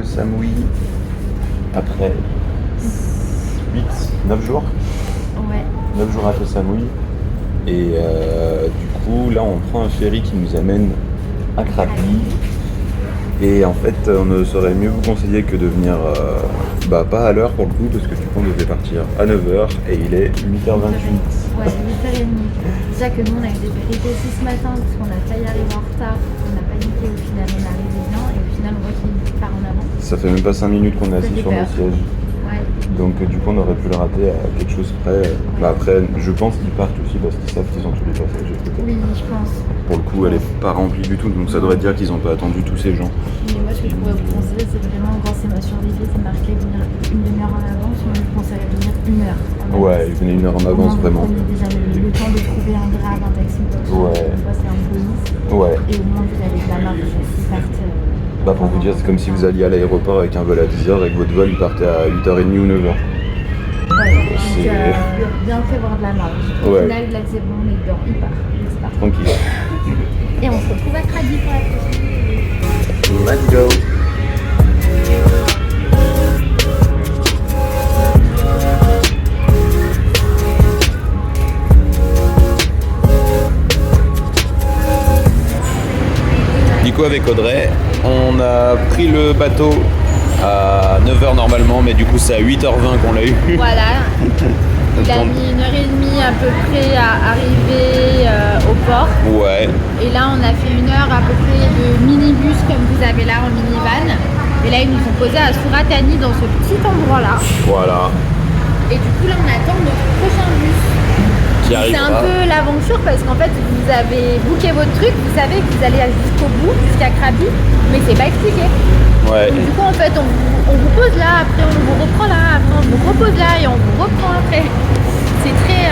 Koh Samui après 9 jours. Ouais. 9 jours à Koh Samui. Et du coup, là, on prend un ferry qui nous amène à Krabi. Et en fait, on saurait mieux vous conseiller que de venir, pas à l'heure pour le coup, parce que du coup, on devait partir à 9h et il est 8h28. Ouais, 8h30. Déjà que nous, on a eu des péripéties ce matin, parce qu'on a failli arriver en retard. On a paniqué, au final, on est arrivé bien, et au final, on voit qu'il part en avant. Ça fait même pas 5 minutes qu'on est assis sur nos sièges. Ouais. Donc du coup on aurait pu le rater à quelque chose près. Après je pense qu'ils partent aussi parce qu'ils savent qu'ils ont tous les passagers. Oui, je pense. Pour le coup elle est pas remplie du tout, donc ça devrait dire qu'ils ont pas attendu tous ces gens. Mais moi ce que je pourrais vous conseiller c'est vraiment quand c'est sur les faits, c'est marqué venir une demi-heure en avance, moi je vous conseillerais de venir 1 heure. Ouais, ils venaient 1 heure en avance vraiment. Vous prenez déjà le temps de trouver un grab, un taxi, ouais. C'est un police. Ouais. Et au moins vous avez de la marge, ils partent. Pour vous dire, c'est comme si vous alliez à l'aéroport avec un vol à 10h et que votre vol il partait à 8h30 ou 9h. Ouais, donc bien prévoir de la marge. Au final, là c'est bon, on est dedans, il part. Tranquille. Et on se retrouve à Krabi pour la prochaine. Let's go. Du coup avec Audrey, on a pris le bateau à 9h normalement, mais du coup c'est à 8h20 qu'on l'a eu. Voilà, il a mis 1h30 à peu près à arriver au port. Ouais. Et là on a fait 1 heure à peu près de minibus comme vous avez là en minivan. Et là ils nous ont posé à Suratani dans ce petit endroit là. Voilà. Et du coup là on attend notre prochain bus. C'est un peu l'aventure parce qu'en fait vous avez booké votre truc, vous savez que vous allez jusqu'au bout, jusqu'à Krabi, mais c'est pas expliqué. Ouais. Donc, du coup en fait on vous pose là, après on vous reprend là, après on vous repose là et on vous reprend après. C'est très...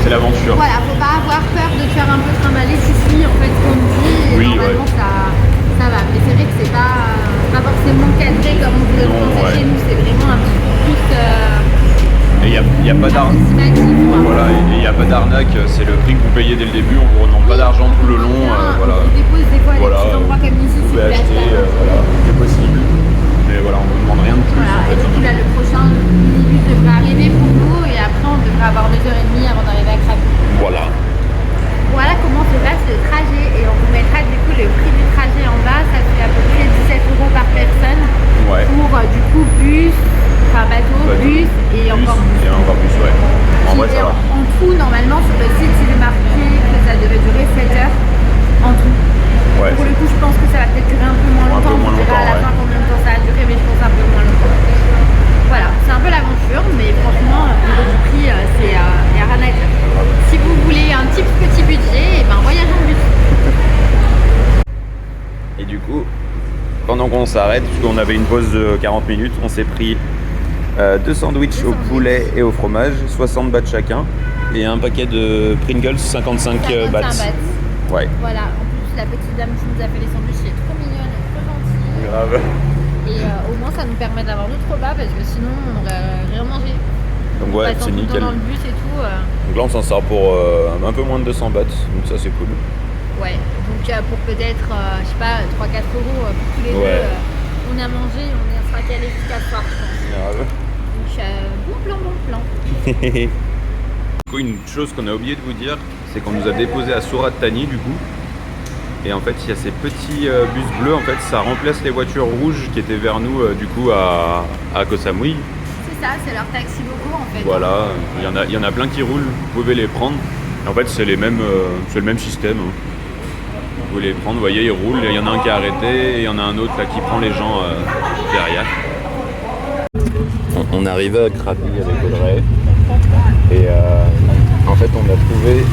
C'est l'aventure. Voilà, faut pas avoir peur de faire un peu trimballer, si en fait ce qu'on dit, et normalement ça va. Mais c'est vrai que c'est pas forcément cadré comme on vous le pensait chez nous, c'est vraiment un petit peu plus... Et il n'y a pas d'arnaque. Voilà, il n'y a pas d'arnaque, c'est le prix que vous payez dès le début, on ne vous redemande pas d'argent tout le long. Voilà. On vous dépose des fois des petits endroits comme ici, vous pouvez acheter, c'est possible. Mais voilà, on ne vous demande rien de plus. Voilà, et du coup là le prochain minibus devrait arriver pour nous et après on devrait avoir 2h30 avant d'arriver à Krabi. Voilà. Voilà comment se passe le trajet et on vous mettra du coup le prix du trajet en bas, ça fait à peu près 17 € par personne pour du coup bus, enfin bateau, bus et encore bus. Et encore bus, ouais. En vrai, ça va. En tout, normalement, sur le site, il est marqué que ça devait durer 7 heures en tout. Ouais. Pour le coup, je pense que ça va peut-être durer un peu moins longtemps. On verra à la fin combien de temps ça a duré, mais je pense un peu moins longtemps. Voilà, c'est un peu l'aventure, mais franchement, au niveau du prix, il n'y a rien à dire. Si vous voulez un petit budget, et ben voyage en bus. Et du coup, pendant qu'on s'arrête, puisqu'on avait une pause de 40 minutes, on s'est pris 2 sandwichs au poulet et au fromage, 60 bahts chacun, et un paquet de Pringles, 55 bahts. Ouais. Voilà, en plus la petite dame qui nous a fait les sandwichs est trop mignonne, trop gentille. Grave. Et au moins ça nous permet d'avoir notre repas parce que sinon on n'aurait rien mangé. Donc ouais, c'est nickel. Dans le bus et tout. Donc là on s'en sort pour un peu moins de 200 bahts, donc ça c'est cool. Ouais, donc pour peut-être, je sais pas, 3-4 € pour tous les deux, on a mangé, on sera calé jusqu'à ce soir, je pense. Grave. Donc bon plan. Du coup, une chose qu'on a oublié de vous dire, c'est qu'on nous a déposé à Surat Thani du coup. Et en fait, il y a ces petits bus bleus, en fait, ça remplace les voitures rouges qui étaient vers nous du coup à Koh Samui. C'est ça, c'est leurs taxis locaux en fait. Voilà, il y en a plein qui roulent, vous pouvez les prendre. En fait, c'est le même système. Vous pouvez les prendre, vous voyez, ils roulent, il y en a un qui est arrêté et il y en a un autre là qui prend les gens derrière. On est arrivé à Krabi avec Audrey et en fait on a trouvé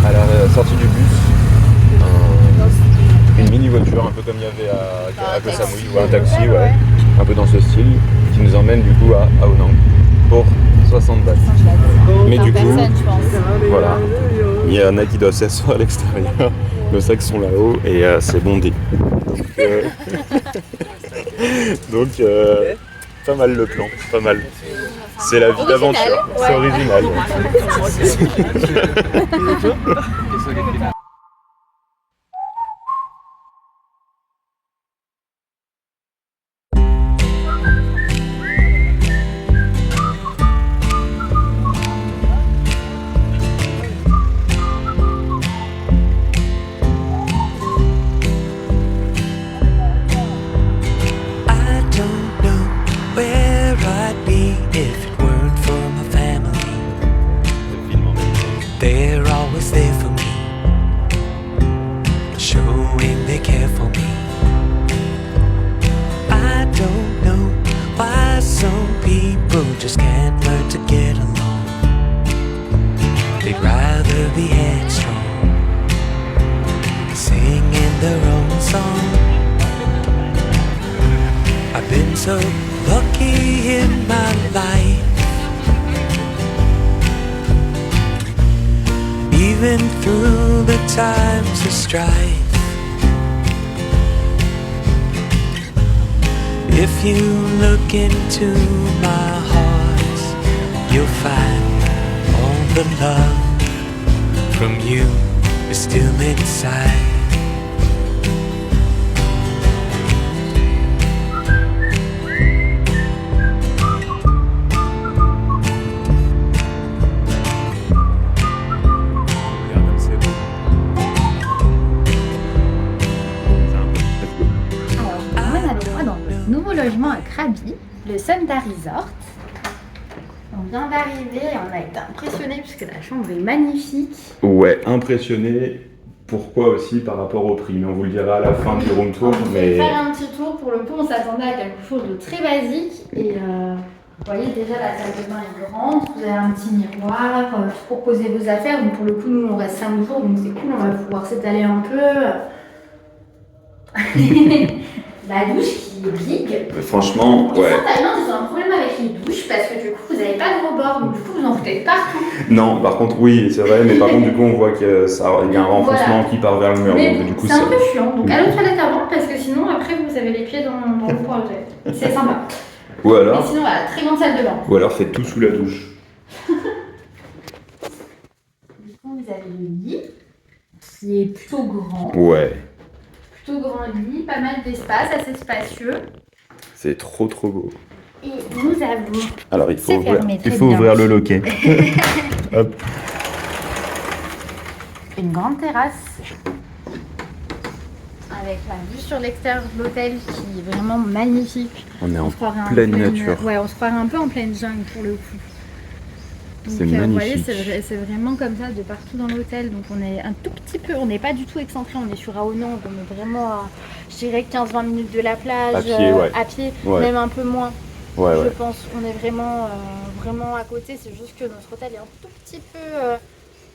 à la sortie du bus une mini voiture un peu comme il y avait à Koh Samui ou un taxi, un peu dans ce style, qui nous emmène du coup à Ao Nang pour 60 bahts. Mais du coup, voilà, il y en a qui doivent s'asseoir à l'extérieur, nos sacs sont là-haut et c'est bondé. Donc pas mal le plan, pas mal. C'est la vie d'aventure, c'est original. they care for me. I don't know why some people just can't learn to get along. They'd rather be headstrong, singing their own song. I've been so lucky in my life. Even through the times of strife, if you look into my heart, you'll find all the love from you is still inside. Logement à Krabi, le Sunda Resort. On vient d'arriver et on a été impressionnés puisque la chambre est magnifique. Ouais, impressionné. Pourquoi aussi par rapport au prix, mais on vous le dira à la fin du room tour. On va faire un petit tour. Pour le coup, on s'attendait à quelque chose de très basique et vous voyez déjà la salle de bain est grande. Vous avez un petit miroir pour poser vos affaires. Donc pour le coup, nous on reste 5 jours donc c'est cool. On va pouvoir s'étaler un peu. La douche qui brigue. Franchement, ouais. En Thaïlande, ils ont un problème avec les douches parce que du coup, vous n'avez pas de rebord, donc du coup, vous en foutez partout. Non, par contre, oui, c'est vrai, mais par contre, du coup, on voit qu'il y a un renfoncement qui part vers le mur. Mais donc, du coup, c'est un peu chiant. Donc, allez aux toilettes avant parce que sinon, après, vous avez les pieds dans le coin. C'est sympa. Ou alors. Mais sinon, voilà, très grande salle de bain. Ou alors, faites tout sous la douche. Du coup, vous avez le lit qui est plutôt grand. Ouais. Plutôt grand lit, pas mal d'espace, assez spacieux. C'est trop beau. Et nous avons. Alors il faut ouvrir le loquet. Hop. Une grande terrasse avec la vue sur l'extérieur de l'hôtel qui est vraiment magnifique. On est en pleine nature. Ouais, on se croirait un peu en pleine jungle pour le coup. C'est magnifique. Vous voyez, c'est vraiment comme ça de partout dans l'hôtel. Donc on est un tout petit peu, on n'est pas du tout excentré, on est sur Ao Nang, on est vraiment à, je dirais 15-20 minutes de la plage, à pied, même un peu moins. Je pense qu'on est vraiment, vraiment à côté, c'est juste que notre hôtel est un tout petit peu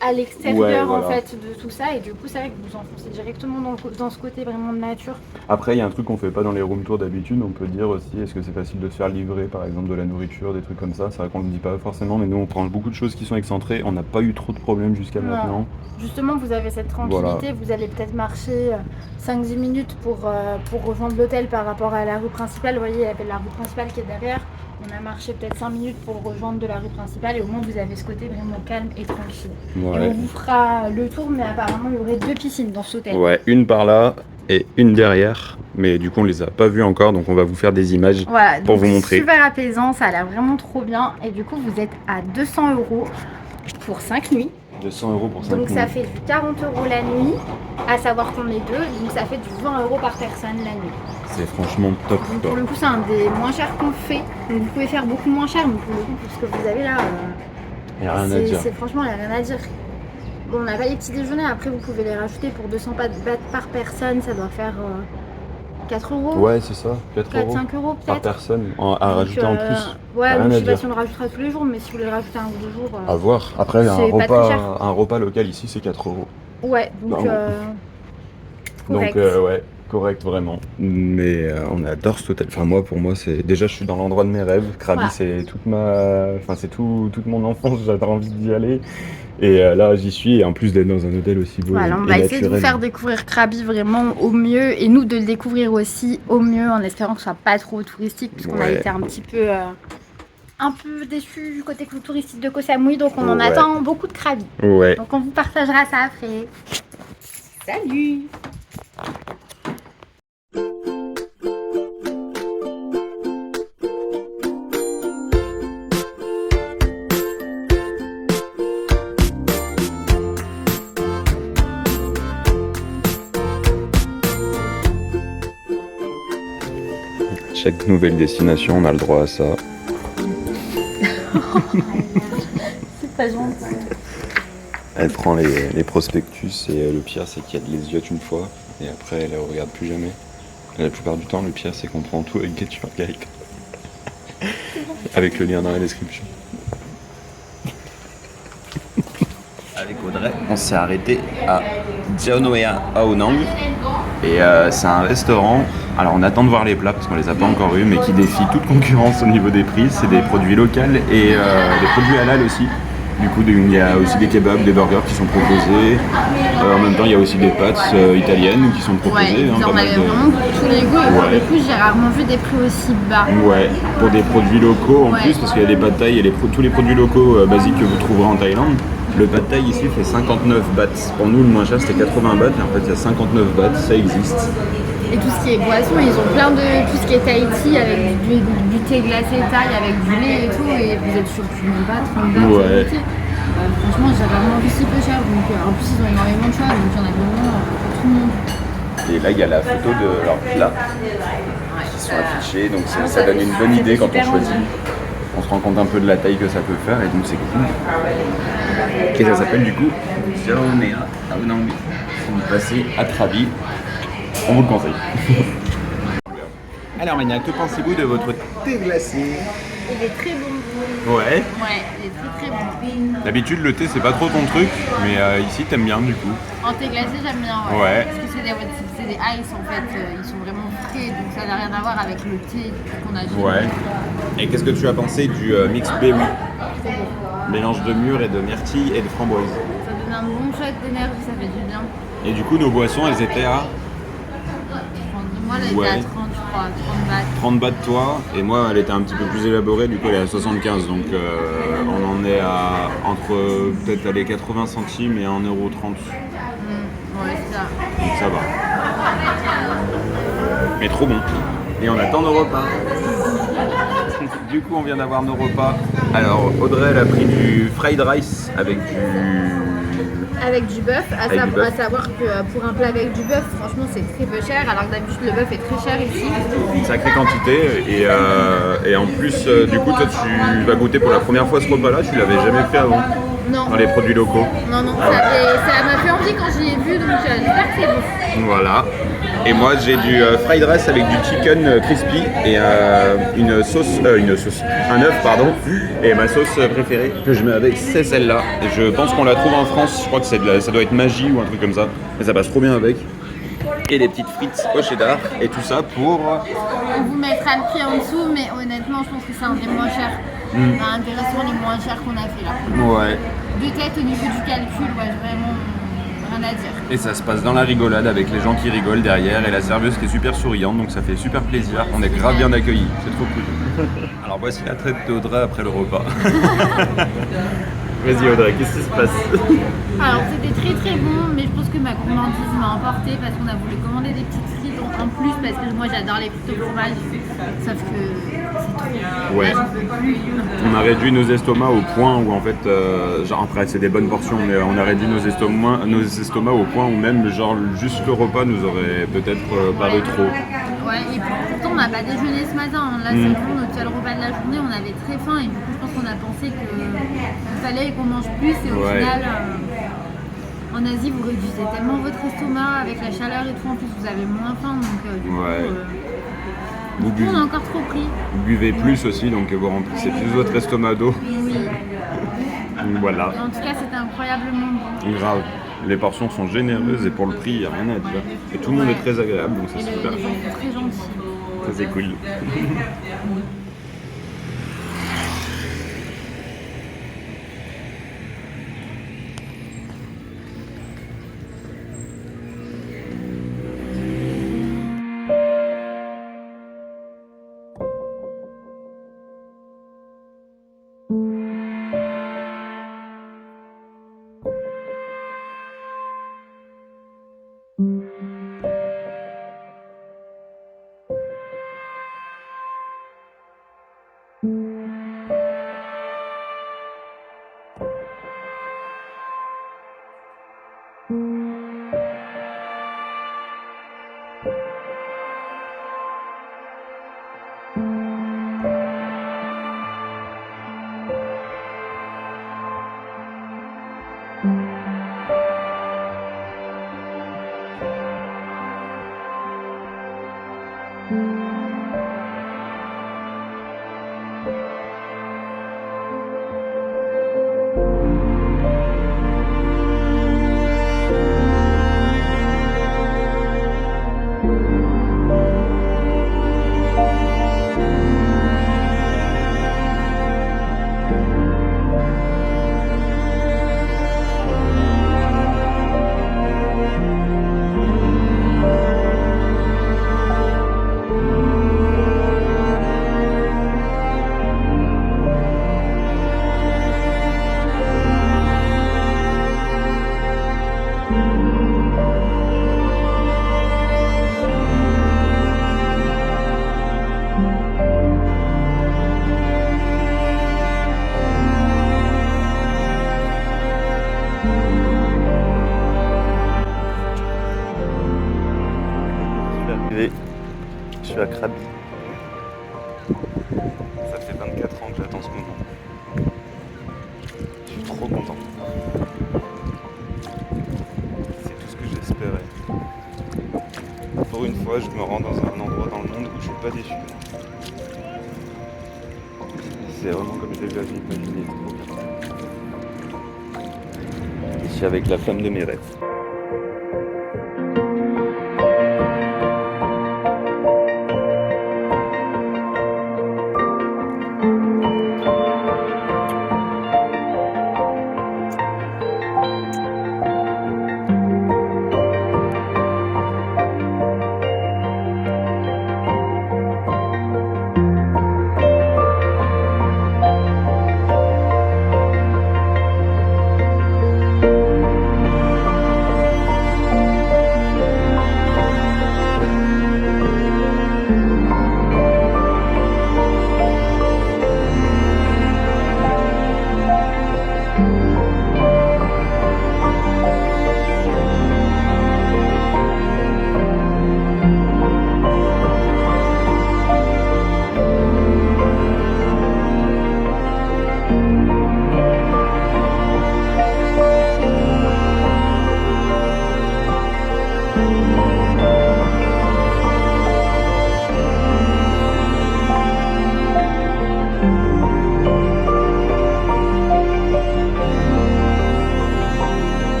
à l'extérieur en fait de tout ça et du coup c'est vrai que vous enfoncez directement dans ce côté vraiment de nature. Après il y a un truc qu'on fait pas dans les room tours d'habitude, on peut dire aussi est-ce que c'est facile de se faire livrer par exemple de la nourriture, des trucs comme ça, c'est vrai qu'on le dit pas forcément mais nous on prend beaucoup de choses qui sont excentrées, on n'a pas eu trop de problèmes jusqu'à maintenant. Justement vous avez cette tranquillité, vous allez peut-être marcher 5-10 minutes pour rejoindre l'hôtel par rapport à la rue principale, vous voyez il y avait la rue principale qui est derrière. On a marché peut-être 5 minutes pour rejoindre de la rue principale et au moins vous avez ce côté vraiment calme et tranquille. Et on vous fera le tour mais apparemment il y aurait 2 piscines dans cet hôtel. Ouais, une par là et une derrière. Mais du coup on les a pas vues encore donc on va vous faire des images pour vous montrer. Super apaisant, ça a l'air vraiment trop bien. Et du coup vous êtes à 200 € pour 5 nuits. 200 € pour 5 nuits. Donc ça fait du 40 € la nuit, à savoir qu'on est 2, donc ça fait du 20 € par personne la nuit. C'est franchement top. Donc pour le coup c'est un des moins chers qu'on fait. Donc vous pouvez faire beaucoup moins cher, mais pour le coup pour ce que vous avez là, il n'y a rien à dire. Franchement il n'y a rien à dire. Bon on n'a pas les petits déjeuners, après vous pouvez les rajouter pour 200 bahts par personne, ça doit faire 4 €. Ouais c'est ça, 4 €. 5 € peut-être. Par personne, à rajouter en plus. Ouais, donc je sais pas si on le rajoutera tous les jours, mais si vous les rajoutez 1 ou 2 jours. À voir. Après un repas local ici c'est 4 €. Ouais, donc correct. Donc ouais, correct vraiment. Mais on adore cet hôtel. Enfin moi pour moi c'est déjà je suis dans l'endroit de mes rêves. Krabi c'est toute mon enfance, j'avais envie d'y aller. Et là j'y suis et en plus d'être dans un hôtel aussi beau. Voilà, on va essayer de vous faire découvrir Krabi vraiment au mieux et nous de le découvrir aussi au mieux en espérant que ce soit pas trop touristique puisqu'on a été un petit peu déçus du côté touristique de Koh Samui donc on en attend beaucoup de Krabi. Ouais. Donc on vous partagera ça après. Salut! Chaque nouvelle destination, on a le droit à ça. C'est pas gentil. Elle prend les prospectus et le pire c'est qu'il y a de les yeux une fois. et après elle ne regarde plus jamais. Et la plupart du temps, le pire c'est qu'on prend tout avec Get Your Guide. Avec le lien dans la description. Avec Audrey, on s'est arrêté à Jiaonoya Aonang. Et c'est un restaurant, alors on attend de voir les plats parce qu'on les a pas encore eus, mais qui défie toute concurrence au niveau des prix. C'est des produits locaux et des produits halal aussi. Du coup, il y a aussi des kebabs, des burgers qui sont proposés. En même temps, il y a aussi des pâtes italiennes qui sont proposées. Ouais, ils en avaient vraiment pour tous les goûts. Et pour le coup, j'ai rarement vu des prix aussi bas. Ouais, pour des produits locaux en plus, parce qu'il y a des pad thai et tous les produits locaux basiques que vous trouverez en Thaïlande. Le pad thai ici fait 59 bahts. Pour nous, le moins cher c'était 80 bahts, et en fait, il y a 59 bahts, ça existe. Et tout ce qui est boisson, ils ont plein de tout ce qui est Tahiti avec du thé glacé thaï avec du lait et tout, et vous êtes sûr que tu ne pas 30 bahts. Ouais. Franchement, j'ai vraiment vu si peu cher, donc en plus ils ont énormément de choix, donc il y en a vraiment pour tout le monde. Et là, il y a la photo de leurs plats qui sont affichés, donc ça donne une bonne idée quand on choisit. On se rend compte un peu de la taille que ça peut faire, et donc c'est cool. Et ça s'appelle du coup Jiaonoya Aonang. Si vous passez à Krabi, on vous le conseille. Alors Mania, que pensez-vous de votre thé glacé? Il est très bon. Ouais. Ouais, il est très bon. D'habitude le thé c'est pas trop ton truc, mais ici t'aimes bien du coup. En thé glacé j'aime bien, Ouais. parce que c'est des ice en fait, ils sont vraiment frais, donc ça n'a rien à voir avec le thé qu'on a dit. Ouais. Et qu'est-ce que tu as pensé du mix berry? Mélange de mûre et de myrtille et de framboise. Ça donne un bon shot d'énergie, ça fait du bien. Et du coup nos boissons elles étaient à Moi elle était à 30 je crois, 30 bahts. 30 bahts toi, et moi elle était un petit peu plus élaborée, du coup elle est à 75, donc on en est à entre peut-être aller 80 centimes et 1,30 €. Ouais, c'est ça. Donc ça va. Mais trop bon. Et on attend nos repas. Du coup on vient d'avoir nos repas. Alors Audrey elle a pris du fried rice avec du bœuf, à savoir que pour un plat avec du bœuf, franchement c'est très peu cher, alors que d'habitude le bœuf est très cher ici. Une sacrée quantité, et en plus du coup toi tu vas goûter pour la première fois ce repas là, tu l'avais jamais fait avant? Non. Dans les produits locaux? Non, ça m'a fait envie quand j'y ai vu, donc j'espère que c'est bon. Voilà. Et moi j'ai du fried rice avec du chicken crispy et un œuf pardon. Et ma sauce préférée que je mets avec c'est celle-là. Et je pense qu'on la trouve en France, je crois que ça doit être Magie ou un truc comme ça. Mais ça passe trop bien avec. Et les petites frites au cheddar et tout ça pour... On vous mettra le prix en dessous, mais honnêtement je pense que c'est un des moins chers. Un des restaurants les moins chers qu'on a fait là. Ouais. De tête au niveau du calcul, ouais, vraiment rien à dire. Et ça se passe dans la rigolade avec les gens qui rigolent derrière et la serveuse qui est super souriante, donc ça fait super plaisir. On est grave bien accueillis, c'est trop cool. Alors voici la traite d'Audrey après le repas. Vas-y Audrey, qu'est-ce qui se passe? Alors c'était très très bon, mais je pense que ma gourmandise m'a emporté parce qu'on a voulu commander des petites frites en plus parce que moi j'adore les frites au fromage, sauf que c'est trop. Ouais. Là, j'en peux plus. On a réduit nos estomacs au point où en fait, genre après c'est des bonnes portions, mais on a réduit nos estomacs au point où même genre juste le repas nous aurait peut-être paru trop. Ouais, et pourtant on n'a pas déjeuné ce matin, là c'est vraiment notre seul repas de la journée, on avait très faim et du coup je pense qu'on a pensé qu'il fallait qu'on mange plus et au final en Asie vous réduisez tellement votre estomac avec la chaleur et tout, en plus vous avez moins faim donc du coup on a encore trop pris. Vous buvez plus aussi donc vous remplissez plus votre estomac d'eau. Oui. Voilà. En tout cas c'était incroyablement bon. Grave. Les portions sont généreuses et pour le prix, il n'y a rien à dire. Et tout le monde est très agréable, donc c'est super. Les gens sont très gentils. Ça c'est cool. arrivé. Je suis à Krabi. Ça fait 24 ans que j'attends ce moment. Je suis trop content. C'est tout ce que j'espérais. Pour une fois, je me rends dans un endroit dans le monde où je suis pas déçu. C'est vraiment comme je l'avais imaginé. Je suis avec la femme de mes rêves.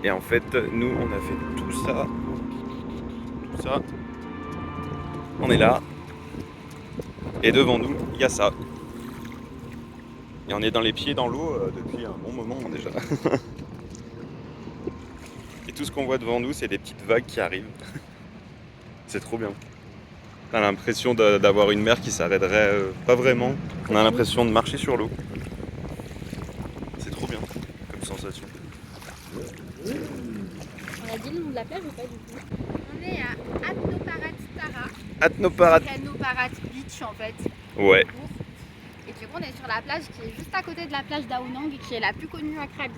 Et en fait, nous, on a fait tout ça. On est là. Et devant nous, il y a ça. Et on est dans les pieds dans l'eau depuis un bon moment déjà. Et tout ce qu'on voit devant nous, c'est des petites vagues qui arrivent. C'est trop bien. On a l'impression d'avoir une mer qui s'arrêterait pas vraiment. On a l'impression de marcher sur l'eau. C'est trop bien comme sensation. On a dit le nom de la plage ou pas du tout? On est à Atnoparat Tara. Atnoparat. Atnoparat Beach en fait. Ouais. Et du coup on est sur la plage qui est juste à côté de la plage d'Aonang qui est la plus connue à Krabi.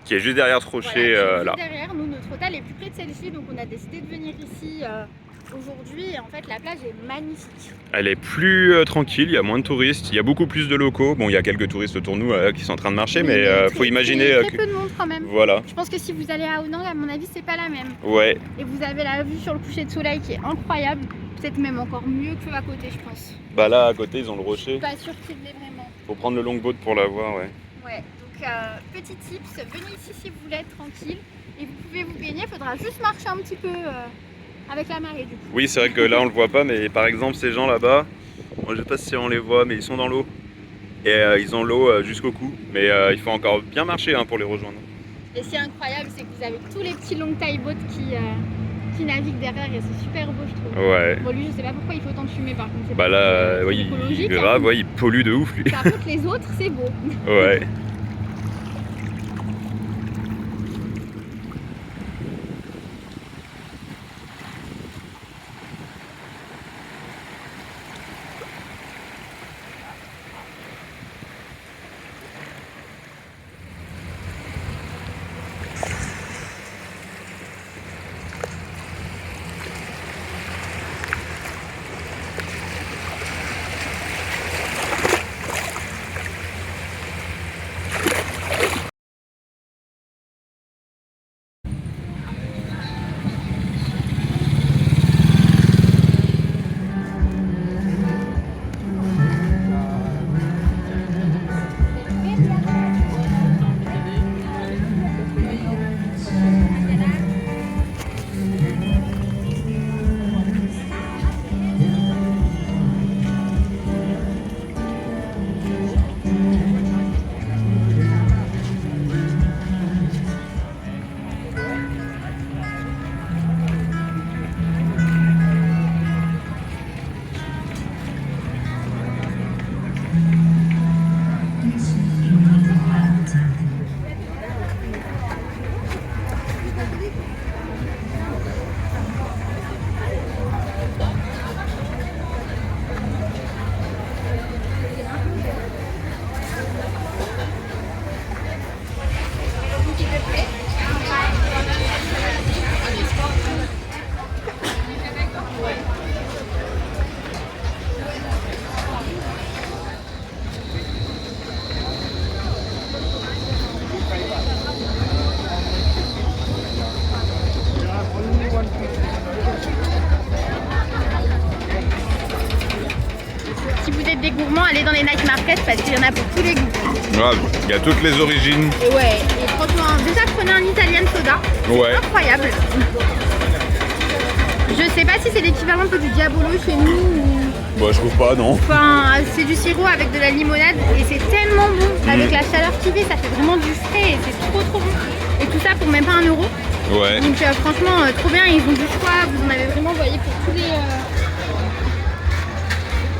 Qui est juste derrière ce rocher voilà, là. Juste derrière, nous notre hôtel est plus près de celle-ci donc on a décidé de venir ici aujourd'hui et en fait la plage est magnifique. Elle est plus tranquille, il y a moins de touristes, il y a beaucoup plus de locaux. Bon, il y a quelques touristes autour de nous qui sont en train de marcher, mais faut imaginer très peu de monde quand même. Voilà. Je pense que si vous allez à Aonang, à mon avis, c'est pas la même. Ouais. Et vous avez la vue sur le coucher de soleil qui est incroyable, peut-être même encore mieux que à côté, je pense. Bah là, à côté, ils ont le rocher. Je suis pas sûre qu'il l'ait vraiment. Faut prendre le longboat pour la voir, ouais. Ouais. Donc petit tips, venez ici si vous voulez être tranquille et vous pouvez vous baigner. Il faudra juste marcher un petit peu. Avec la marée du coup. Oui, c'est vrai que là on le voit pas, mais par exemple ces gens là-bas, moi je sais pas si on les voit, mais ils sont dans l'eau. Et ils ont l'eau jusqu'au cou, mais il faut encore bien marcher pour les rejoindre. Et ce qui est incroyable, c'est que vous avez tous les petits long tail boats qui naviguent derrière et c'est super beau je trouve. Ouais. Bon lui je sais pas pourquoi il faut autant de fumée par contre. Bah là, oui, écologique, grave, ouais, il pollue de ouf lui. Par contre les autres c'est beau. Ouais. aller dans les night markets parce qu'il y en a pour tous les goûts. Grave, il y a toutes les origines. Et ouais, et franchement, déjà prenez un Italian soda. Ouais. Incroyable. Je sais pas si c'est l'équivalent un peu du Diabolo chez nous ou... Bah je trouve pas, non. Enfin, c'est du sirop avec de la limonade et c'est tellement bon. Avec la chaleur qu'il fait, ça fait vraiment du frais et c'est trop bon. Et tout ça pour même pas 1 euro. Ouais. Donc franchement, trop bien. Ils ont du choix. Vous en avez vraiment, vous voyez, pour tous les...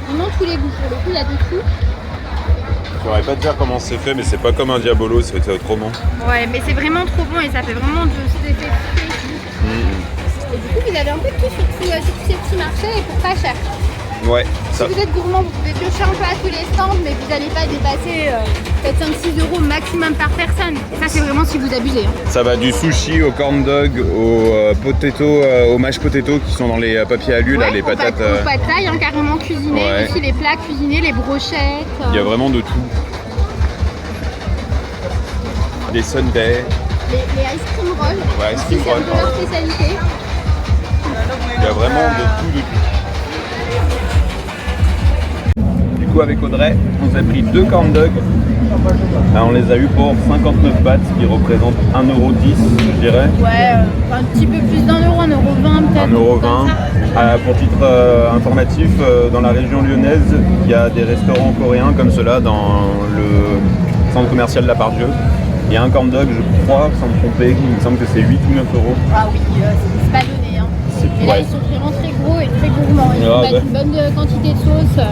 Vraiment tous les goûts. Pour le coup, il y a de tout. Je saurais pas te dire comment c'est fait, mais c'est pas comme un Diabolo, c'est trop bon. Ouais, mais c'est vraiment trop bon et ça fait vraiment de cet effet frais. Et du coup, vous avez un peu de tout sur tous ces petits marchés et pour pas cher. Ouais. Si vous êtes gourmand, vous pouvez piocher un peu à tous les stands, mais vous n'allez pas dépasser peut-être 5-6 euros maximum par personne. Et ça, c'est vraiment si vous abusez. Hein. Ça va du sushi au corn dog, au potato, au mashed potato qui sont dans les papiers alu, là, les patates. Au pad thai, hein, carrément cuisiné. Ouais. Aussi les plats cuisinés, les brochettes. Il y a vraiment de tout. Des sundaes. Les ice cream rolls. Ouais, ice cream c'est rolls, un peu leur spécialité. Il y a vraiment de tout. Du coup, avec Audrey, on s'est pris 2 corn dogs. Là, on les a eu pour 59 bahts, ce qui représente 1,10 €, je dirais. Ouais, un petit peu plus d'1 euro, 1,20 € peut-être. 1,20 €. Pour titre informatif, dans la région lyonnaise, il y a des restaurants coréens comme ceux-là dans le centre commercial La Part-Dieu. Il y a un corn dog, je crois, sans me tromper, il me semble que c'est 8 ou 9 €. Ah oui, c'est pas donné. Hein. Et là, ils sont vraiment très gros et très gourmands. Ils vont mettre une bonne quantité de sauce.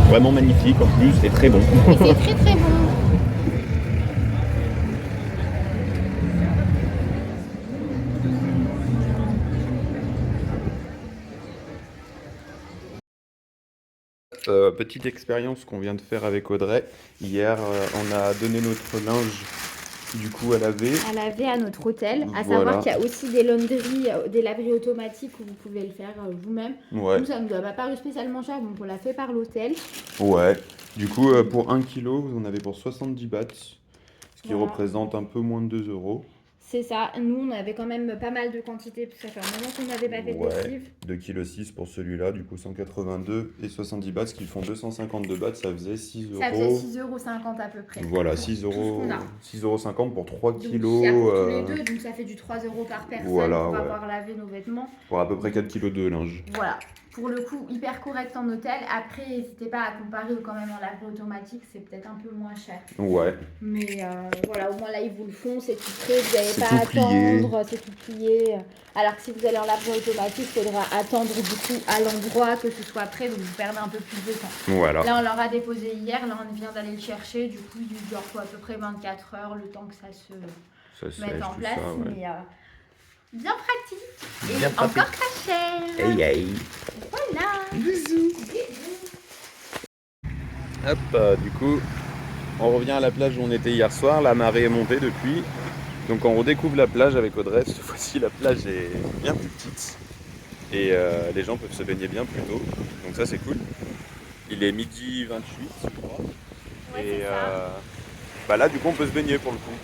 Vraiment magnifique en plus, c'est très bon. Et c'est très très bon. Petite expérience qu'on vient de faire avec Audrey. Hier, on a donné notre linge du coup à laver. À laver à notre hôtel. À Voilà. savoir qu'il y a aussi des laundries, des laveries automatiques où vous pouvez le faire vous-même. Ouais. Nous, ça ne nous a pas paru spécialement cher, donc on l'a fait par l'hôtel. Ouais. Du coup, pour 1 kg, vous en avez pour 70 bahts, ce qui représente un peu moins de 2 €. C'est ça. Nous, on avait quand même pas mal de quantité, parce que ça fait un moment qu'on n'avait pas fait de lessive. 2,6 kg pour celui-là, du coup 182 et 70 bahts, ce qui font 252 bahts, ça faisait 6 €. Ça faisait 6,50 € à peu près. Voilà, 6,50 € pour 3 donc, kilos. il y a pour tous les deux, donc ça fait du 3 € par personne Voilà, pour avoir lavé nos vêtements. Pour à peu près 4 kilos de linge. Voilà. Pour le coup, hyper correct en hôtel. Après, n'hésitez pas à comparer quand même en laverie automatique, c'est peut-être un peu moins cher. Ouais. Mais voilà, au moins là, ils vous le font, c'est tout prêt, vous n'avez C'est pas à tout plié. attendre, c'est tout plié. Alors que si vous allez en laverie automatique, il faudra attendre du coup à l'endroit que ce soit prêt, donc vous perdez un peu plus de temps. Voilà. Là, on leur a déposé hier, là, on vient d'aller le chercher, du coup, il leur faut à peu près 24 heures, le temps que ça se mette en place. Ça, ouais. Mais bien pratique et Bien pratique. encore pas cher. Hey, hey. Voilà. Bisous. Hop, du coup, on revient à la plage où on était hier soir. La marée est montée depuis. Donc on redécouvre la plage avec Audrey. Cette fois-ci, la plage est bien plus petite. Et les gens peuvent se baigner bien plus tôt. Donc ça, c'est cool. Il est 12h28, je crois. Ouais, et c'est ça. bah là, du coup, on peut se baigner pour le coup.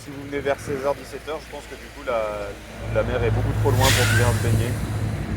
Si vous venez vers 16h, 17h, je pense que du coup, la mer est beaucoup trop loin pour venir se baigner.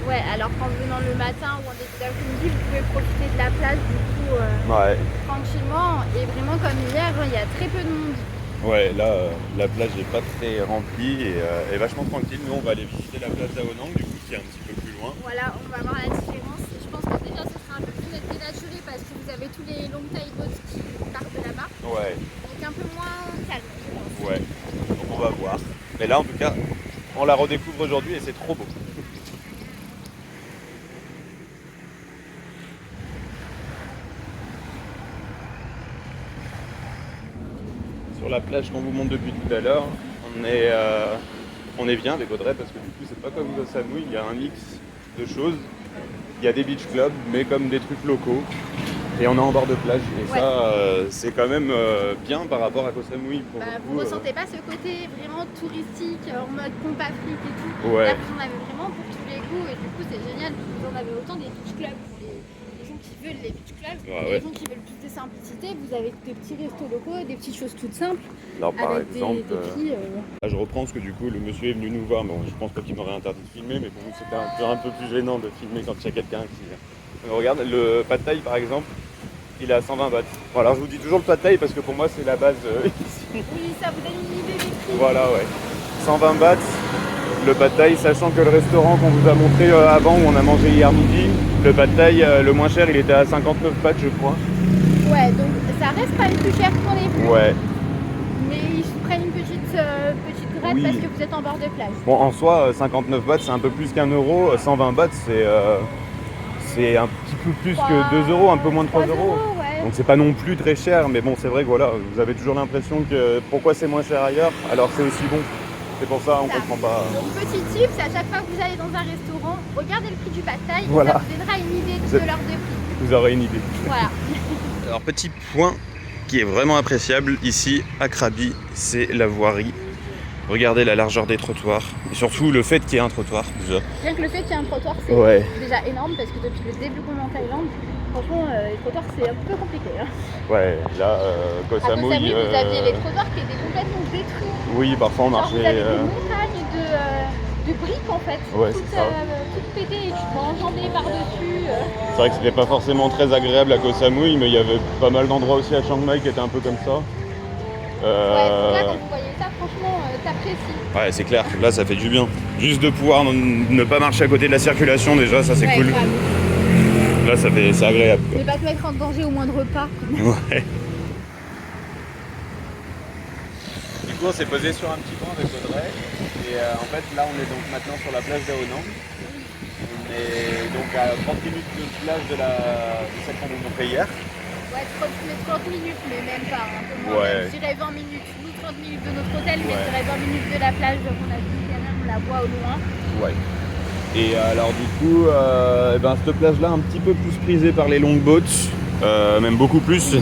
Ouais, alors qu'en venant le matin ou en début d'après-midi, vous pouvez profiter de la plage du coup Ouais. tranquillement. Et vraiment comme hier, il y a très peu de monde. Ouais, là, la plage n'est pas très remplie et vachement tranquille. Nous, on va aller visiter la plage d'Aonang, du coup, qui est un petit peu plus loin. Voilà, on va voir la différence. Je pense que déjà, ce sera un peu plus dénaturé parce que vous avez tous les long tail boats qui partent de là-bas. Ouais, Donc un peu moins calme, je pense. ouais. Donc, on va voir. Mais là, en tout cas, on la redécouvre aujourd'hui et c'est trop beau. Sur la plage qu'on vous montre depuis tout à l'heure, on est bien avec Audrey parce que du coup c'est pas comme Koh Samui, il y a un mix de choses. Il y a des beach clubs mais comme des trucs locaux et on est en bord de plage et Ouais. ça c'est quand même bien par rapport à Koh Samui pour le Vous coup, ressentez pas ce côté vraiment touristique en mode pompe afrique et tout. Ouais. Là, vous en avez vraiment pour tous les goûts et du coup, c'est génial. Vous en avez autant des beach clubs pour les gens qui veulent les beach clubs. Ouais, et ouais. les gens qui veulent plus de simplicité, vous avez des petits restos locaux, des petites choses toutes simples. Alors par avec exemple, des prix. là, je reprends ce que du coup le monsieur est venu nous voir, bon je pense pas qu'il m'aurait interdit de filmer, mais pour nous c'était un peu plus gênant de filmer quand il y a quelqu'un qui regarde. Le pad thai par exemple, il est à 120 bahts. Bon, alors je vous dis toujours le pad thai parce que pour moi c'est la base ici. Oui, ça vous donne une idée des prix. Voilà, ouais. 120 bahts, le pad thai, sachant que le restaurant qu'on vous a montré avant, où on a mangé hier midi, le pad thai le moins cher, il était à 59 bahts, je crois. Ouais, donc ça reste pas le plus cher pour les vues. Ouais. Mais ils se prennent une petite gratte Oui. parce que vous êtes en bord de plage. Bon, en soi, 59 bahts, c'est un peu plus qu'un euro. 120 bahts, c'est un petit peu plus que 2 euros, un peu moins de 3 euros. Ouais. Donc c'est pas non plus très cher, mais bon, c'est vrai que voilà, vous avez toujours l'impression que pourquoi c'est moins cher ailleurs, alors c'est aussi bon. C'est pour ça, on comprend pas. Donc petit tip, c'est à chaque fois que vous allez dans un restaurant, regardez le prix du pad thai, Voilà. ça vous donnera une idée de l'heure de prix. Vous aurez une idée. Voilà. Alors petit point qui est vraiment appréciable ici à Krabi, c'est la voirie. Regardez la largeur des trottoirs et surtout le fait qu'il y ait un trottoir déjà. Rien que le fait qu'il y ait un trottoir, c'est déjà énorme parce que depuis le début qu'on est en Thaïlande, franchement, les trottoirs c'est un peu compliqué. Hein. Ouais, là, Koh À Koh Samui, Samui, vous aviez les trottoirs qui étaient complètement détruits. oui, parfois on Genre, marchait. vous avez des montagnes de briques en fait, Ouais, toutes, c'est ça. toutes pétées et tu peux enjamber par-dessus. C'est vrai que c'était pas forcément très agréable à Koh Samui, mais il y avait pas mal d'endroits aussi à Chiang Mai qui étaient un peu comme ça. Ouais, donc là quand vous voyez ça, franchement, t'apprécies. Ouais, c'est clair, là ça fait du bien. Juste de pouvoir ne pas marcher à côté de la circulation déjà, ça c'est cool. Grave. Là c'est agréable. Ne pas te mettre en danger au moindre pas. Ouais. Du coup on s'est posé sur un petit banc avec Audrey et en fait là on est donc maintenant sur la plage d'Ao Nang. On est donc à 30 minutes de plage de celle qu'on vous montrait hier. Ouais, 30 minutes, mais même pas, un peu moins. Ouais. Je dirais 20 minutes. Nous, 30 minutes de notre hôtel, mais Ouais. je dirais 20 minutes de la plage qu'on a vue derrière, on la voit au loin. Ouais. Et alors du coup, cette plage-là un petit peu plus prisée par les longboats, même beaucoup plus.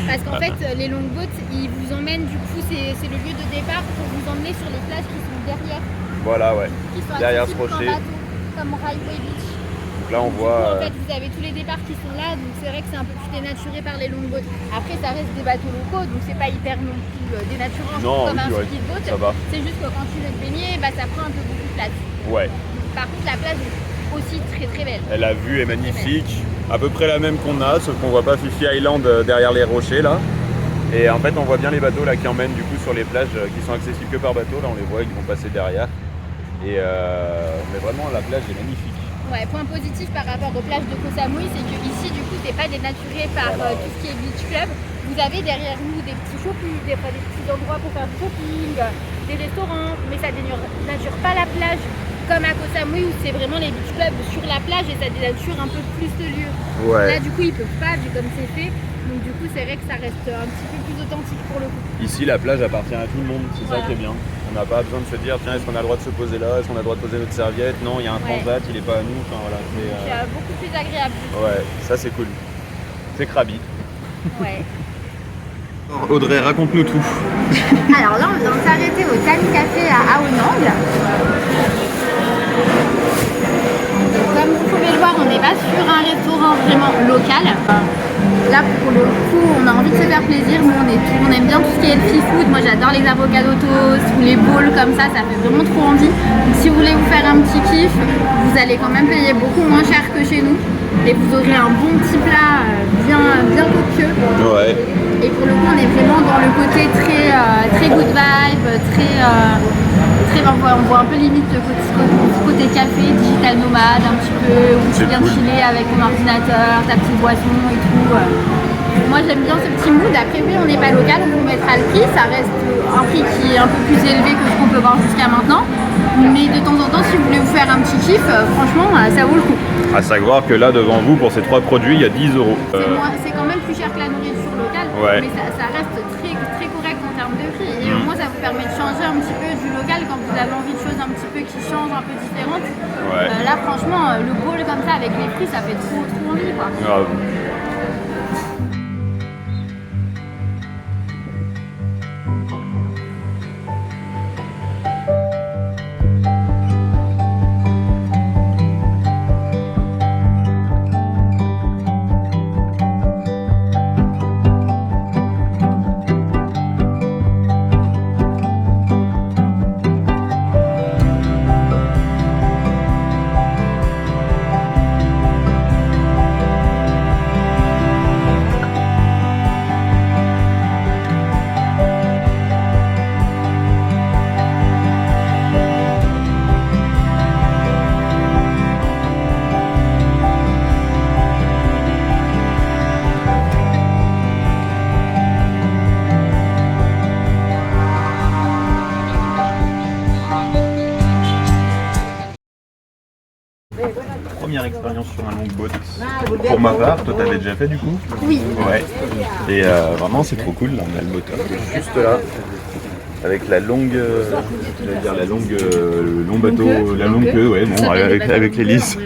Parce qu'en fait, les longboats, ils vous emmènent, du coup, c'est le lieu de départ pour vous emmener sur les plages qui sont derrière. Voilà, ouais. Qui sont Derrière ce accessibles rocher. qu'en bateau, comme Railway Beach. Donc là on Du coup, voit. en fait, vous avez tous les départs qui sont là, donc c'est vrai que c'est un peu plus dénaturé par les longboats. Après, ça reste des bateaux locaux, donc c'est pas hyper non plus dénaturant Non, comme oui, un ouais, speedboat. ça va. C'est juste que quand tu veux te baigner, ça prend un peu beaucoup de place. Ouais. Par contre, la plage est aussi très très belle. La vue est magnifique, à peu près la même qu'on a, sauf qu'on voit pas Fifi Island derrière les rochers là. Et en fait on voit bien les bateaux là qui emmènent du coup sur les plages qui sont accessibles que par bateau, là on les voit, ils vont passer derrière. Et mais vraiment la plage est magnifique. Ouais, point positif par rapport aux plages de Koh Samui, c'est que ici du coup c'est pas dénaturé par tout ce qui est beach club. Vous avez derrière nous des petits shopping, des petits endroits pour faire du shopping, des restaurants, mais ça dénature pas la plage comme à Koh Samui où c'est vraiment les beach clubs sur la plage et ça dénature un peu plus le lieu. Ouais. Là du coup ils peuvent pas vu comme c'est fait, donc du coup c'est vrai que ça reste un petit peu plus authentique pour le coup. Ici la plage appartient à tout le monde, c'est ça qui est bien. On n'a pas besoin de se dire tiens est-ce qu'on a le droit de se poser là, est-ce qu'on a le droit de poser notre serviette, non il y a un transat, il est pas à nous, enfin voilà. C'est beaucoup plus agréable. Ouais, ça c'est cool. C'est Krabi. Ouais. Audrey, raconte-nous tout. Alors là, on vient de s'arrêter au Tani Café à Ao Nang. Comme vous pouvez le voir, on n'est pas sur un restaurant vraiment local. Là, pour le coup, on a envie de se faire plaisir. Nous, on aime bien tout ce qui est le seafood. Moi, j'adore les avocado toast ou les bowls comme ça. Ça fait vraiment trop envie. Donc, si vous voulez vous faire un petit kiff, vous allez quand même payer beaucoup moins cher que chez nous. Et vous aurez un bon petit plat bien copieux. Ouais. Et pour le coup, on est vraiment dans le côté très good vibe, on voit un peu limite le côté café, digital nomade, un petit peu, où tu viens chiller avec ton ordinateur, ta petite boisson et tout. Moi j'aime bien ce petit mood. Après oui, on n'est pas local, on vous mettra le prix, ça reste un prix qui est un peu plus élevé que ce qu'on peut voir jusqu'à maintenant. Mais de temps en temps, si vous voulez vous faire un petit kiff, franchement, ça vaut le coup. À savoir que là devant vous, pour ces 3 produits, il y a 10 euros. C'est quand même plus cher que la nourriture locale, mais ça reste très correct en termes de prix. Et au moins ça vous permet de changer un petit peu du local quand vous avez envie de choses un petit peu qui changent, un peu différentes. Là franchement, le bowl comme ça avec les prix, ça fait trop envie quoi. Grave. première expérience sur un longboat. Pour ma part, toi t'avais déjà fait du coup? Oui. Ouais. Et vraiment c'est trop cool, là, on a le moteur qui est juste là. Avec la longue, le long bateau, la longue queue, ouais, bon, avec l'hélice.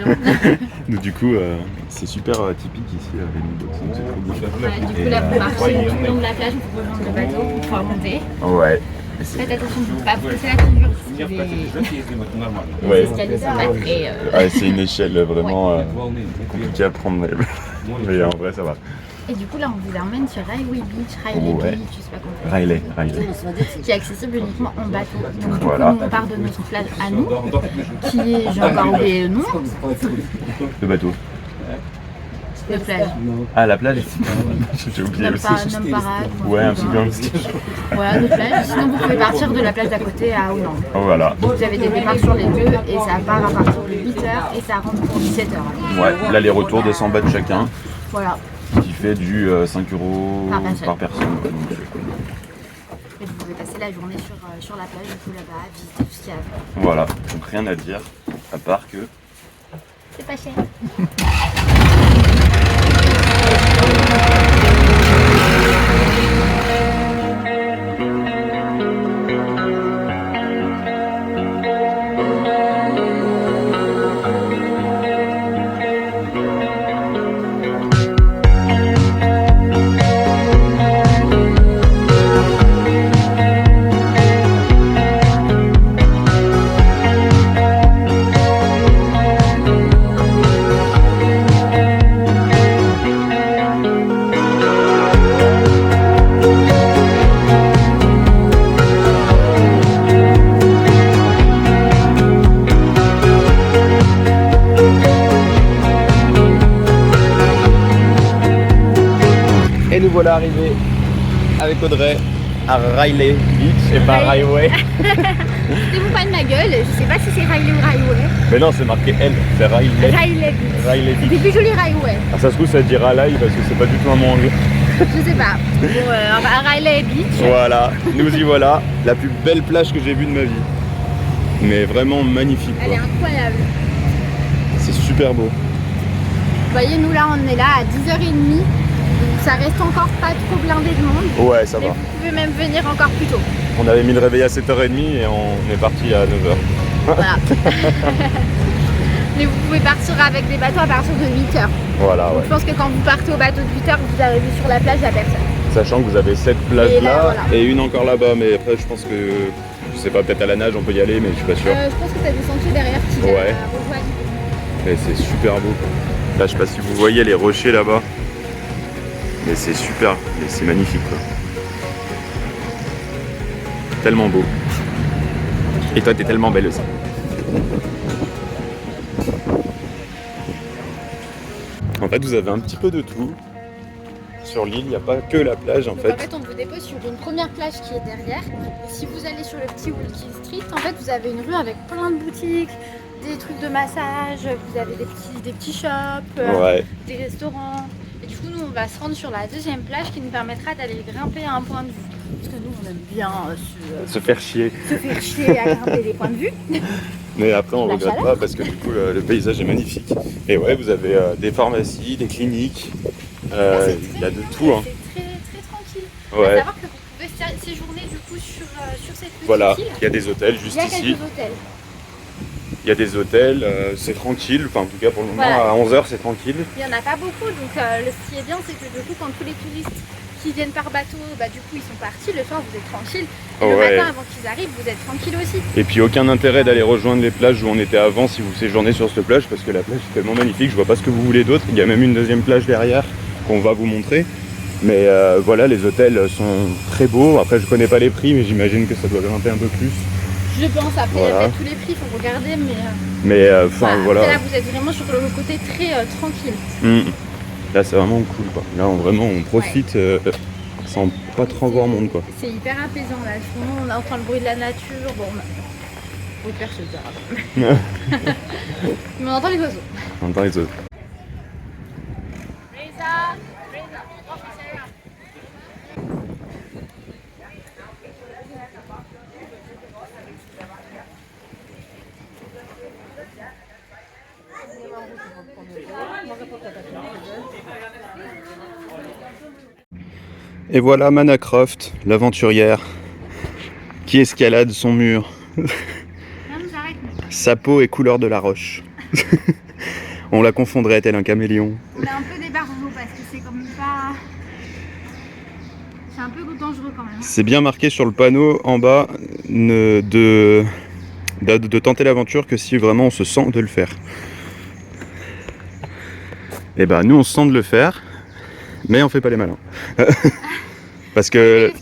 Donc du coup, c'est super typique ici, les longboats, donc c'est trop cool. Ouais, du coup, là, vous marchez tout le long de la plage pour rejoindre le bateau, pour pouvoir monter. Ouais. Faites attention de ne pas pousser la figure, Ouais. escaliers sont pas très... Ouais, c'est une échelle vraiment compliquée à prendre, mais en vrai ça va. Et du coup, là, on vous emmène sur Riley Beach, je sais pas comment. Riley. Qui est accessible uniquement en bateau. Donc, du Voilà. coup, nous, on part de notre plage à nous, qui est, j'ai encore oublié le nom, Le bateau. de plage. Ah, la plage. J'ai oublié aussi. Parade. Ouais, un petit peu. Voilà, de plage. Sinon, vous pouvez partir de la plage d'à côté à Aonang. Voilà. Vous avez des départs sur les deux et ça part à partir de 8h et ça rentre pour 17h. Ouais, l'aller-retour de 100 bahts chacun, Voilà. qui fait du 5 € par personne. Et vous pouvez passer la journée sur la plage, du coup là-bas, visiter tout ce qu'il y a. Voilà, donc rien à dire, à part que... C'est pas cher. Et nous voilà arrivés avec Audrey à Riley Beach et pas Highway. Foutez-vous pas de ma gueule, je sais pas si c'est Riley ou Highway. Mais non, c'est marqué L, c'est Riley. Riley Beach. Riley Beach. C'est plus joli Highway. Ah, ça se trouve, ça dit Riley parce que c'est pas du tout un mot anglais. Je sais pas. Bon, on va à Riley Beach. Voilà, nous y voilà, la plus belle plage que j'ai vue de ma vie. Mais vraiment magnifique, Elle est quoi. incroyable. C'est super beau. Vous voyez, nous là, on est là à 10h30. Donc ça reste encore pas trop blindé de monde. Ouais, ça Mais va. vous pouvez même venir encore plus tôt. On avait mis le réveil à 7h30 et on est parti à 9h. Voilà. Mais vous pouvez partir avec des bateaux à partir de 8h. Voilà, Donc ouais. je pense que quand vous partez au bateau de 8h, vous arrivez sur la plage, il n'y a personne. Sachant que vous avez cette plage Et là, là, voilà. et une encore là-bas, mais après je pense que, je sais pas, peut-être à la nage on peut y aller, mais je suis pas sûr. Je pense que tu as des sentiers derrière qui Ouais. rejoignent. Et c'est super beau, quoi. Là je sais pas si vous voyez les rochers là-bas, mais c'est super, et c'est magnifique, quoi. Tellement beau. Et toi t'es tellement belle aussi. En fait vous avez un petit peu de tout. Sur l'île, il n'y a pas que la plage en Donc fait. en fait, on vous dépose sur une première plage qui est derrière. Et si vous allez sur le petit Walking Street, en fait, vous avez une rue avec plein de boutiques, des trucs de massage, vous avez des petits shops, Ouais. des restaurants. Et du coup, nous, on va se rendre sur la deuxième plage qui nous permettra d'aller grimper à un point de vue. Parce que nous, on aime bien Se faire chier. se faire chier à grimper des points de vue. Mais après on La regrette chaleur. pas parce que du coup le paysage est magnifique. Et ouais, vous avez des pharmacies, des cliniques, il y a de tout. Hein. C'est très tranquille. À Ouais. savoir que vous pouvez séjourner du coup sur cette petite Voilà, île. il y a des hôtels Il juste y a ici. quelques hôtels. Il y a des hôtels, c'est tranquille. Enfin en tout cas pour le moment Voilà. à 11h c'est tranquille. Il n'y en a pas beaucoup, donc ce qui est bien, c'est que du coup, quand tous les touristes qui viennent par bateau, bah, du coup, ils sont partis, le soir, vous êtes tranquille. Et le Ouais. matin, avant qu'ils arrivent, vous êtes tranquille aussi. Et puis aucun intérêt d'aller rejoindre les plages où on était avant si vous séjournez sur cette plage parce que la plage est tellement magnifique, je vois pas ce que vous voulez d'autre. Il y a même une deuxième plage derrière qu'on va vous montrer. Mais voilà, les hôtels sont très beaux. Après je connais pas les prix mais j'imagine que ça doit grimper un peu plus. Je pense, après, il y a Voilà. peut-être tous les prix, il faut regarder, mais Mais enfin voilà. après, là, vous êtes vraiment sur le côté très tranquille. Là c'est vraiment cool quoi. Là on profite sans pas trop voir monde quoi. C'est hyper apaisant, là. Sinon, on entend le bruit de la nature. Bon, bruit de perche, je dirais. Mais on entend les oiseaux. On entend les autres. Et voilà Mana Croft, l'aventurière, qui escalade son mur. Sa peau est couleur de la roche. On la confondrait tel un caméléon. On a un peu des barjots parce que c'est quand même pas... C'est un peu dangereux quand même. C'est bien marqué sur le panneau en bas de tenter l'aventure que si vraiment on se sent de le faire. Et bah nous on se sent de le faire, mais on fait pas les malins. Parce que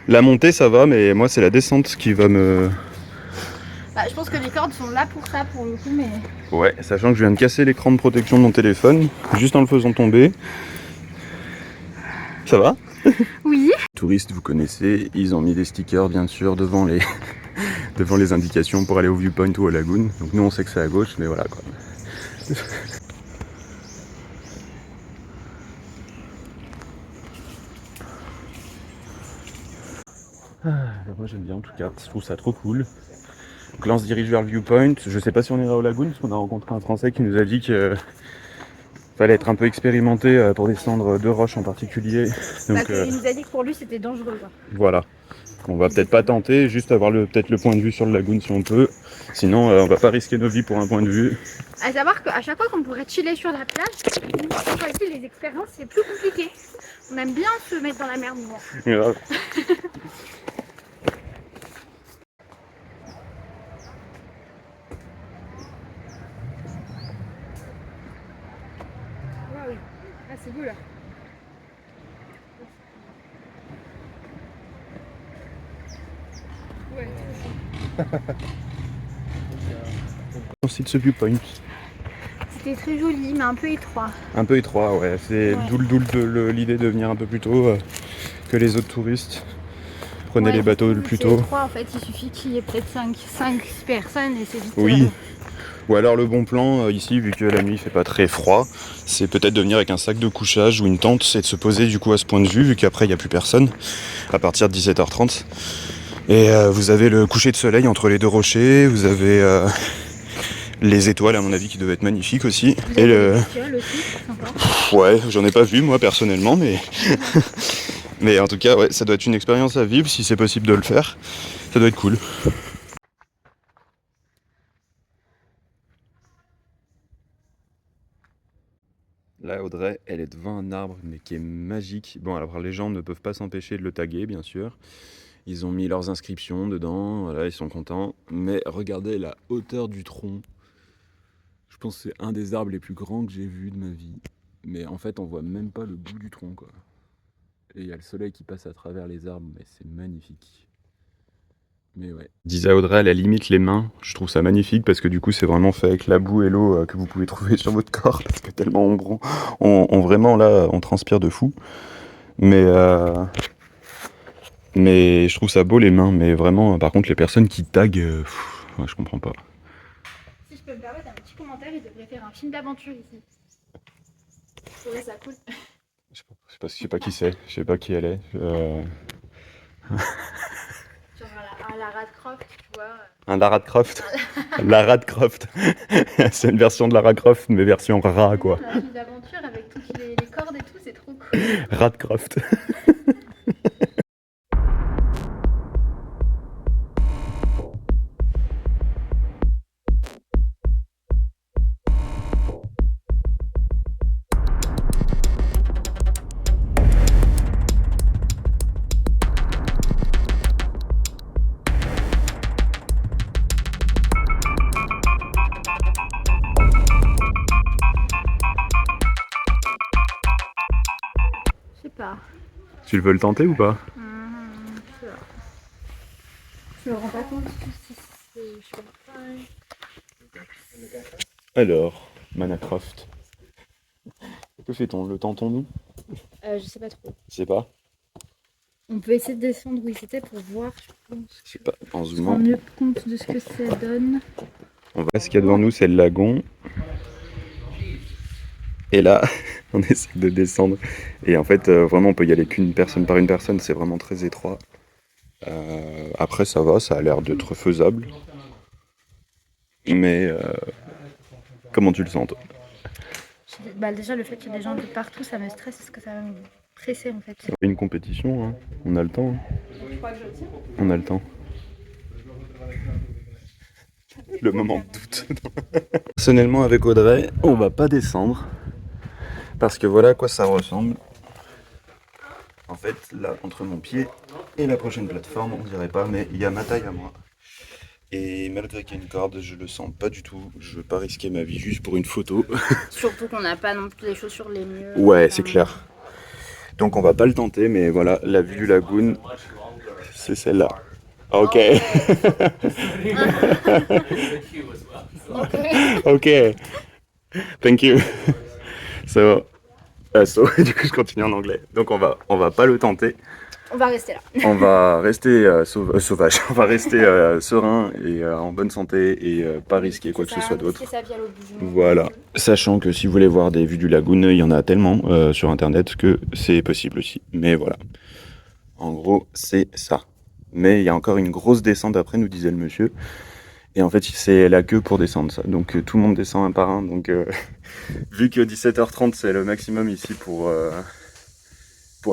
la montée ça va, mais moi c'est la descente qui va me... Bah, je pense que les cordes sont là pour ça pour le coup, mais... Ouais, sachant que je viens de casser l'écran de protection de mon téléphone, juste en le faisant tomber. Ça va? Oui. Les touristes, vous connaissez, ils ont mis des stickers bien sûr devant les, devant les indications pour aller au viewpoint ou aux lagoon. Donc nous on sait que c'est à gauche, mais voilà quoi. Moi j'aime bien en tout cas, je trouve ça trop cool. Donc là on se dirige vers le viewpoint, je sais pas si on ira au lagoon parce qu'on a rencontré un français qui nous a dit que fallait être un peu expérimenté pour descendre deux roches en particulier. Donc, il nous a dit que pour lui c'était dangereux quoi. Voilà, on va peut-être pas tenter, juste avoir peut-être le point de vue sur le lagoon si on peut. Sinon on va pas risquer nos vies pour un point de vue. À savoir qu'à chaque fois qu'on pourrait chiller sur la plage, cette fois-ci les expériences c'est plus compliqué. On aime bien se mettre dans la merde. Grave. Ah c'est beau là. Ouais, On cite ce viewpoint. c'était très joli mais un peu étroit. Un peu étroit, ouais. C'est d'où l'idée de venir un peu plus tôt que les autres touristes. Prenez les bateaux le plus tôt. C'est étroit en fait, il suffit qu'il y ait peut-être 5 personnes et c'est vite. Oui. Ou alors le bon plan ici, vu que la nuit il fait pas très froid, c'est peut-être de venir avec un sac de couchage ou une tente et de se poser du coup à ce point de vue, vu qu'après il n'y a plus personne, à partir de 17h30. Et vous avez le coucher de soleil entre les deux rochers, vous avez les étoiles à mon avis qui devaient être magnifiques aussi. Vous avez des bestioles aussi, sympa. Ouais, j'en ai pas vu moi personnellement, mais... mais en tout cas, ouais, ça doit être une expérience à vivre si c'est possible de le faire. Ça doit être cool. Là, Audrey, elle est devant un arbre, mais qui est magique. Bon, alors les gens ne peuvent pas s'empêcher de le taguer, bien sûr. Ils ont mis leurs inscriptions dedans, voilà, ils sont contents. Mais regardez la hauteur du tronc. Je pense que c'est un des arbres les plus grands que j'ai vu de ma vie. Mais en fait, on voit même pas le bout du tronc, quoi. Et il y a le soleil qui passe à travers les arbres, mais c'est magnifique. Mais ouais. Disait Audrey, elle limite les mains. Je trouve ça magnifique parce que du coup, c'est vraiment fait avec la boue et l'eau que vous pouvez trouver sur votre corps. Parce que tellement on vraiment là, on transpire de fou. Mais je trouve ça beau les mains. Mais vraiment, par contre, les personnes qui taguent, ouais, je comprends pas. Si je peux me permettre un petit commentaire, il devrait faire un film d'aventure ici. Je trouvais ça cool. Je sais pas qui c'est, je sais pas qui elle est. Genre un Lara Croft, tu vois. Un Lara Croft. Lara Croft. C'est une version de Lara Croft, mais version rat quoi. Un film d'aventure avec toutes les cordes et tout, c'est trop cool. Rat Croft. Je sais pas. Tu veux le tenter ou pas? Je me rends pas compte si c'est... Je sais pas. Alors, Mana Croft. Que fait-on? Le tentons-nous? Je sais pas trop. Je sais pas. On peut essayer de descendre où il était pour voir, je pense. Je sais pas, en Je me zoomant. rends mieux compte de ce que ça donne. On va... Ce qu'il y a devant nous, c'est le lagon. Et là, on essaie de descendre. Et en fait, vraiment, on peut y aller qu'une personne par une personne. C'est vraiment très étroit. Après, ça va, ça a l'air d'être faisable. Mais comment tu le sens, toi? Bah, déjà, le fait qu'il y ait des gens de partout, ça me stresse parce que ça va me pressée en fait. C'est une compétition, hein. On a le temps. Tu crois que je tiens? On a le temps. Le moment de doute. Personnellement, avec Audrey, on va pas descendre. Parce que voilà à quoi ça ressemble. En fait, là, entre mon pied et la prochaine plateforme, on dirait pas, mais il y a ma taille à moi. Et malgré qu'il y a une corde, je le sens pas du tout. Je veux pas risquer ma vie juste pour une photo. Surtout qu'on n'a pas non plus les chaussures les mieux. Ouais, c'est clair. Donc on va pas le tenter, mais voilà, la vue du lagoon, c'est celle-là. Ok. Ok. Thank you. So, du coup je continue en anglais. Donc on va pas le tenter. On va rester là. On va rester sauvage. On va rester serein et en bonne santé et pas risquer quoi que ce soit d'autre. Voilà. Sachant que si vous voulez voir des vues du lagoon, il y en a tellement sur internet que c'est possible aussi. Mais voilà. En gros, c'est ça. Mais il y a encore une grosse descente après, nous disait le monsieur. Et en fait, c'est la queue pour descendre ça. Donc tout le monde descend un par un. Donc vu que 17h30 c'est le maximum ici pour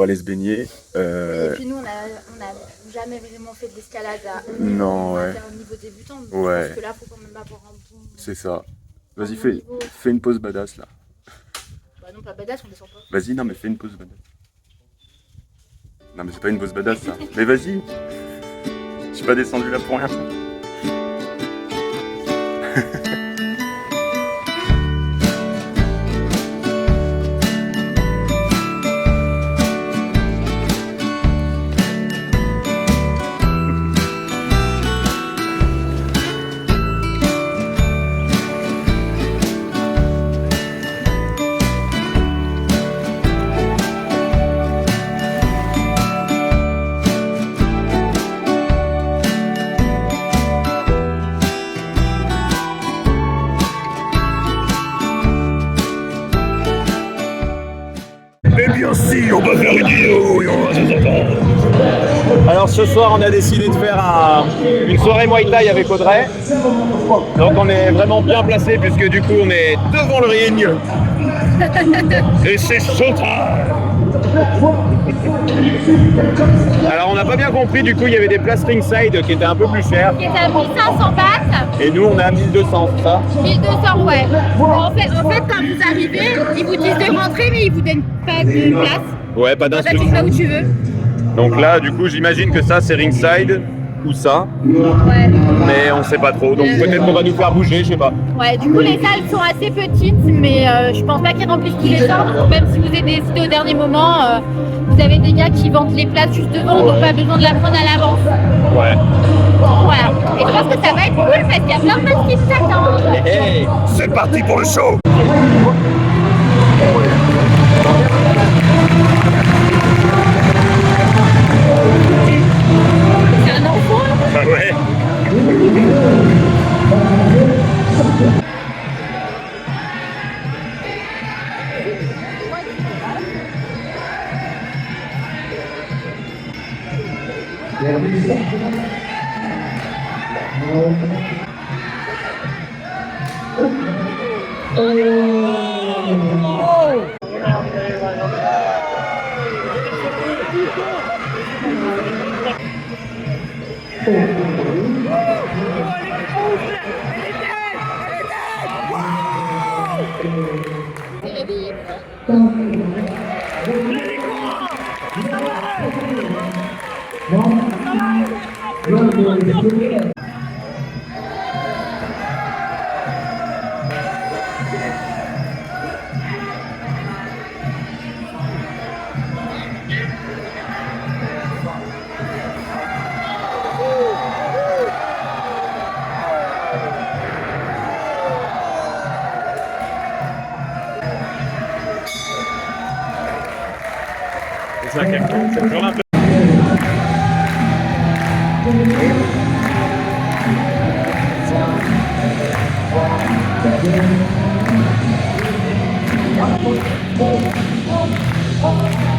aller se baigner. Et puis nous, on a jamais vraiment fait de l'escalade au niveau débutant. Donc ouais. je pense que là, il faut quand même avoir un bon... C'est ça. Vas-y, fais une pause badass là. Bah non, pas badass, on descend pas. Vas-y, non mais fais une pause badass. Non mais c'est pas une pause badass ça. Mais vas-y. Je suis pas descendu là pour rien. Eh bien si, on va faire une vidéo et on va se entendre. Alors ce soir on a décidé de faire une soirée Muay Thai avec Audrey. Donc on est vraiment bien placé puisque du coup on est devant le ring. Et c'est showtime. Alors on n'a pas bien compris, du coup il y avait des places ringside qui étaient un peu plus chères. Qui était à 1500 bahts. Et nous on est à 1200, c'est ça? 1200, ouais. En fait, quand vous arrivez, ils vous disent de rentrer, mais ils vous donnent pas de place. Ouais, pas En fait, d'instruction. tu vas où tu veux. Donc là du coup j'imagine que ça c'est ringside ou ça. Ouais. Mais on sait pas trop, donc peut-être qu'on va nous faire bouger, je sais pas. Ouais, du coup les salles sont assez petites, mais je pense pas qu'ils remplissent tous les salles. Donc même si vous êtes décidé au dernier moment, vous avez des gars qui vendent les places juste devant, donc pas besoin de la prendre à l'avance. Ouais. Voilà. Et je pense que ça va être cool parce qu'il y a plein de gens qui s'attendent. Hey, C'est parti pour le show. C'est un enfant. ah ouais. C'est toujours un peu. Oh,